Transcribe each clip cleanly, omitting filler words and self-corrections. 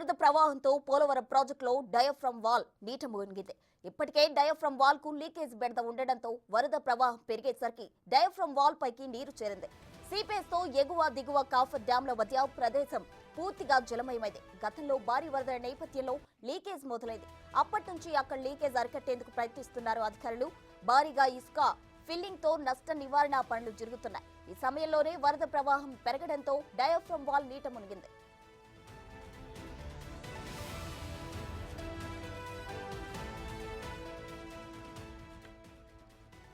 వరద ప్రవాహంతో పోలవరం ప్రాజెక్టులో డయాఫ్రమ్ వాల్ నీట మునిగింది. ఇప్పటికే డయాఫ్రమ్ వాల్ కు లీకేజ్ బెడద ఉండడంతో వరద ప్రవాహం పెరిగేసరికి డయాఫ్రమ్ వాల్ పైకి నీరు చేరింది. సీపేస్ తో ఎగువ దిగువ కాఫర్ డ్యాంల మధ్య ప్రదేశం పూర్తిగా జలమయమైంది. గతంలో భారీ వరద నేపథ్యంలో లీకేజ్ మొదలైంది. అప్పటి నుంచి అక్కడ లీకేజ్ అరికట్టేందుకు ప్రయత్నిస్తున్నారు అధికారులు. భారీగా ఇసుక ఫిల్లింగ్ తో నష్ట నివారణ పనులు జరుగుతున్నాయి. ఈ సమయంలోనే వరద ప్రవాహం పెరగడంతో డయాఫ్రమ్ వాల్ నీట మునిగింది.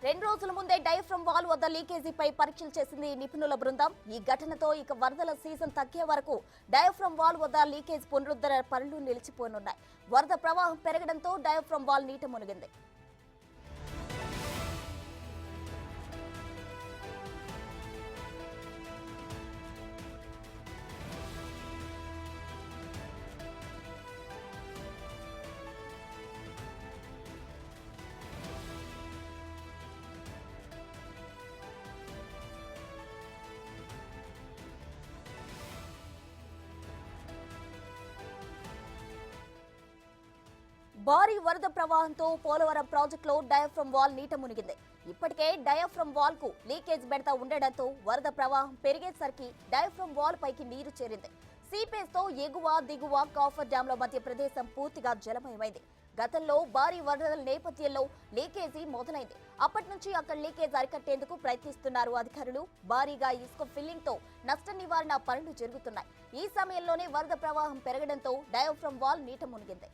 రెండు రోజుల ముందే డయాఫ్రమ్ వాల్ వద్ద లీకేజీపై పరీక్షలు చేసింది నిపుణుల బృందం. ఈ ఘటనతో ఇక వరదల సీజన్ తగ్గే వరకు డయాఫ్రమ్ వాల్ వద్ద లీకేజ్ పునరుద్ధరణ పనులు నిలిచిపోనున్నాయి. వరద ప్రవాహం పెరగడంతో డయాఫ్రమ్ వాల్ నీట మునిగింది. భారీ వరద ప్రవాహంతో పోలవరం ప్రాజెక్టులో డయాఫ్రమ్ వాల్ నీట మునిగింది. ఇప్పటికే డయాఫ్రమ్ వాల్ కు లీకేజ్ బెడత ఉండడంతో వరద ప్రవాహం పెరిగేసరికి డయాఫ్రమ్ వాల్ పైకి నీరు చేరింది. సీపేస్ తో ఎగువ దిగువ కాఫర్ డ్యాంల మధ్య ప్రదేశం పూర్తిగా జలమయమైంది. గతంలో భారీ వరదల నేపథ్యంలో లీకేజీ మొదలైంది. అప్పటి నుంచి అక్కడ లీకేజ్ అరికట్టేందుకు ప్రయత్నిస్తున్నారు అధికారులు. భారీగా ఇసుక ఫిల్లింగ్ తో నష్ట నివారణ పనులు జరుగుతున్నాయి. ఈ సమయంలోనే వరద ప్రవాహం పెరగడంతో డయాఫ్రమ్ వాల్ నీట మునిగింది.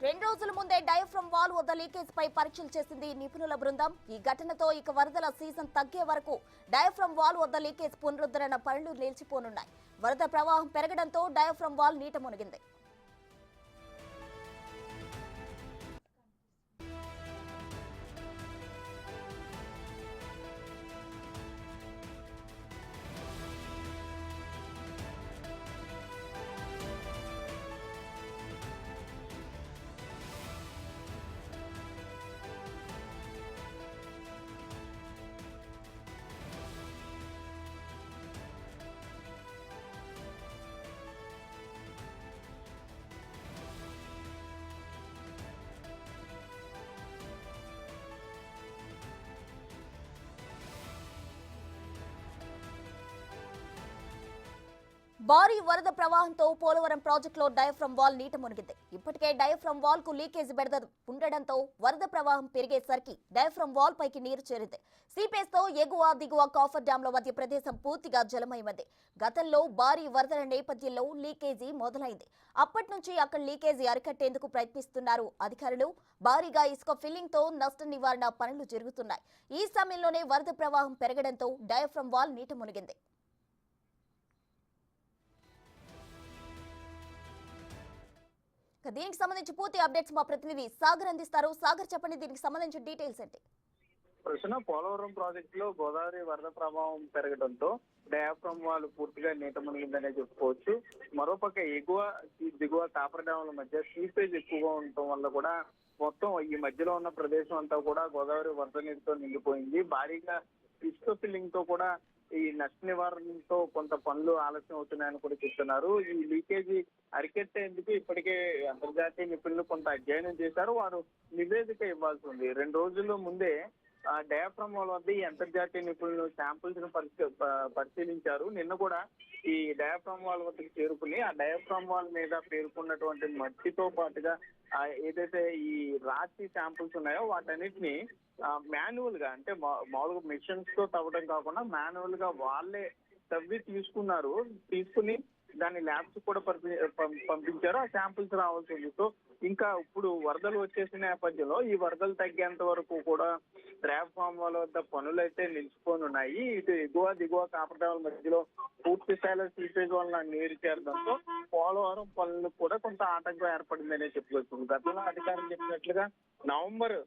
రెండు రోజుల ముందే డయాఫ్రమ్ వాల్ వద్ద లీకేజ్ పై పరీక్షలు చేసింది నిపుణుల బృందం. ఈ ఘటనతో ఇక వరదల సీజన్ తగ్గే వరకు డయాఫ్రమ్ వాల్ వద్ద లీకేజ్ పునరుద్ధరణ పనులు నిలిచిపోనున్నాయి. వరద ప్రవాహం పెరగడంతో డయాఫ్రమ్ వాల్ నీట మునిగింది. భారీ వరద ప్రవాహంతో పోలవరం ప్రాజెక్టులో డయాఫ్రమ్ వాల్ నీట మునిగింది. ఇప్పటికే డయాఫ్రమ్ వాల్ కు లీకేజ్ బెడద ఉండడంతో వరద ప్రవాహం పెరిగేసరికి డయాఫ్రమ్ వాల్ పైకి నీరు చేరింది. సీపేస్ తో ఎగువ దిగువ కాఫర్ డ్యాంల మధ్య ప్రదేశం పూర్తిగా జలమయమైంది. గతంలో భారీ వరదల నేపథ్యంలో లీకేజీ మొదలైంది. అప్పటి నుంచి అక్కడ లీకేజీ అరికట్టేందుకు ప్రయత్నిస్తున్నారు అధికారులు. భారీగా ఇసుక ఫిల్లింగ్ తో నష్ట నివారణ పనులు జరుగుతున్నాయి. ఈ సమయంలోనే వరద ప్రవాహం పెరగడంతో డయాఫ్రమ్ వాల్ నీట మునిగింది. దీనికి సంబంధించి పూర్తి అప్డేట్స్ మా ప్రతినిధి సాగర్ అందిస్తారు. సాగర్, చెప్పండి, దీనికి సంబంధించిన డీటెయిల్స్ ఏంటి? ప్రశ్న పోలవరం ప్రాజెక్టులో గోదావరి వరద ప్రభావం పెరగడంతో డయాఫ్రమ్ వాల్ పూర్తిగా నీట మునిగిందనే చెప్పుకోవచ్చు. మరోపక్క ఎగువ దిగువ కాపర్ డ్యాంల మధ్య సీపేజ్ ఎక్కువగా ఉండటం వల్ల కూడా మొత్తం ఈ మధ్యలో ఉన్న ప్రదేశం అంతా కూడా గోదావరి వరద నీటితో నిండిపోయింది. భారీగా ఇసుక ఫిల్లింగ్ తో కూడా ఈ నష్ట నివారణతో కొంత పనులు ఆలస్యం అవుతున్నాయని కూడా చెప్తున్నారు. ఈ లీకేజీ అరికెట్టేందుకు ఇప్పటికే అంతర్జాతీయ నిపుణులు కొంత అధ్యయనం చేశారు. వారు నివేదిక ఇవ్వాల్సి ఉంది. 2 రోజుల ముందే డయాఫ్రమ్ వాల్ వద్ద ఈ అంతర్జాతీయ నిపుణులు శాంపుల్స్ ను పరిశీలించారు. నిన్న కూడా ఈ డయాఫ్రమ్ వాల్ వద్దకు చేరుకుని ఆ డయాఫ్రమ్ వాల్ మీద పేర్కొన్నటువంటి మట్టితో పాటుగా ఏదైతే ఈ రాతి శాంపుల్స్ ఉన్నాయో వాటన్నిటిని మాన్యువల్ గా, అంటే మామూలుగా మిషన్స్ తో తవ్వడం కాకుండా మాన్యువల్ గా వాళ్ళే తవ్వి తీసుకుని దాన్ని ల్యాబ్స్ కూడా పంపించారు. ఆ శాంపుల్స్ రావాల్సి ఉంది. సో ఇంకా ఇప్పుడు వరదలు వచ్చేసిన నేపథ్యంలో ఈ వరదలు తగ్గేంత వరకు కూడా డయాఫ్రమ్ వాల్ వద్ద పనులు అయితే నిలిచిపోనున్నాయి. ఇటు ఎగువ దిగువ కాపర్ డ్యాంల మధ్యలో పూర్తి స్థాయిలో సీపేజ్ వలన నీరు చేరడంతో పోలవరం పనులకు కూడా కొంత ఆటంకం ఏర్పడిందనే చెప్పుకోవచ్చు. గతంలో అధికారులు చెప్పినట్లుగా నవంబర్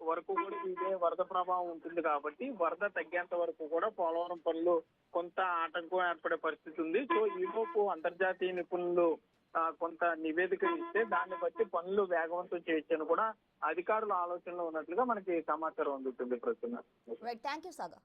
వరకు కూడా ఇదే వరద ప్రభావం ఉంటుంది కాబట్టి వరద తగ్గేంత వరకు కూడా పోలవరం పనులు కొంత ఆటంకం ఏర్పడే పరిస్థితి ఉంది. సో ఈలోపు అంతర్జాతీయ నిపుణులు కొంత నివేదిక ఇస్తే దాన్ని బట్టి పనులు వేగవంతం చేయొచ్చని కూడా అధికారుల ఆలోచనలో ఉన్నట్లుగా మనకి సమాచారం అందుతుంది ప్రస్తుతం. Right, thank you Sagar.